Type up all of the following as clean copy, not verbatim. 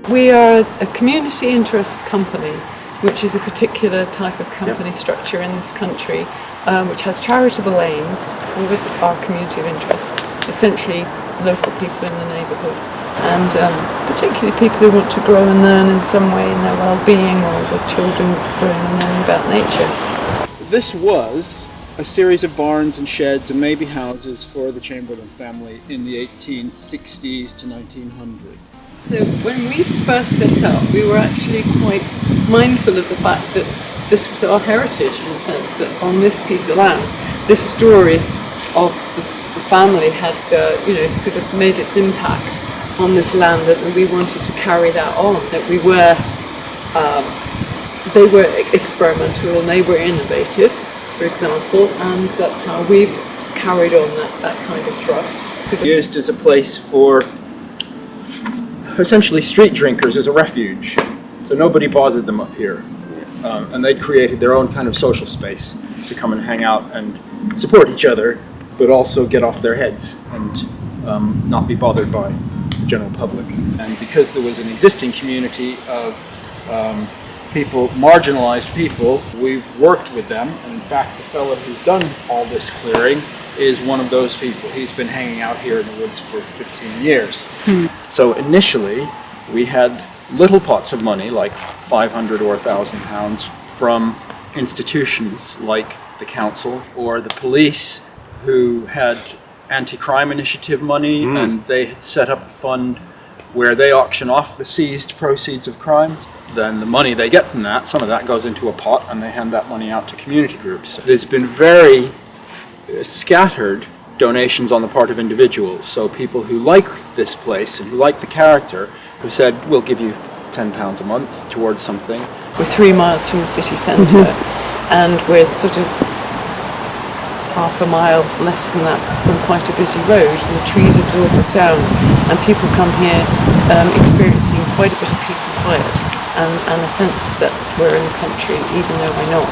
We are a community interest company, which is a particular type of company structure in this country, which has charitable aims with our community of interest, essentially local people in the neighbourhood, and particularly people who want to grow and learn in some way in their well-being, or with children growing and learning about nature. This was a series of barns and sheds and maybe houses for the Chamberlain family in the 1860s to 1900. So when we first set up, we were actually quite mindful of the fact that this was our heritage, in the sense that on this piece of land, this story of the family had, sort of made its impact on this land, that we wanted to carry that on, that they were experimental and they were innovative, for example, and that's how we've carried on that kind of thrust. Used as a place for essentially street drinkers, as a refuge. So nobody bothered them up here. And they'd created their own kind of social space to come and hang out and support each other, but also get off their heads and not be bothered by the general public. And because there was an existing community of people, marginalized people, we've worked with them. And in fact, the fellow who's done all this clearing is one of those people. He's been hanging out here in the woods for 15 years. So initially, we had little pots of money, like 500 or 1,000 pounds, from institutions like the council or the police, who had anti-crime initiative money, and they had set up a fund where they auction off the seized proceeds of crime. Then the money they get from that, some of that goes into a pot, and they hand that money out to community groups. There's been very scattered donations on the part of individuals, so people who like this place and who like the character have said, we'll give you £10 a month towards something. We're 3 miles from the city centre, and we're sort of half a mile less than that from quite a busy road, and the trees absorb the sound, and people come here experiencing quite a bit of peace and quiet, and a sense that we're in the country even though we're not.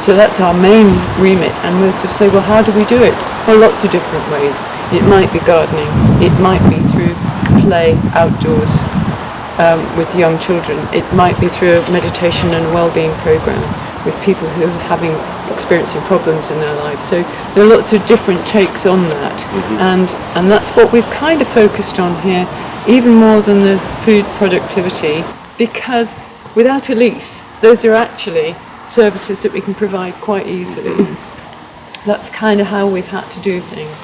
So that's our main remit, and we'll just say, well, how do we do it? Well, lots of different ways. It might be gardening, it might be through play outdoors with young children, it might be through a meditation and wellbeing program with people who are experiencing problems in their lives. So there are lots of different takes on that, and that's what we've kind of focused on here, even more than the food productivity, because without a lease, those are actually services that we can provide quite easily. That's kind of how we've had to do things.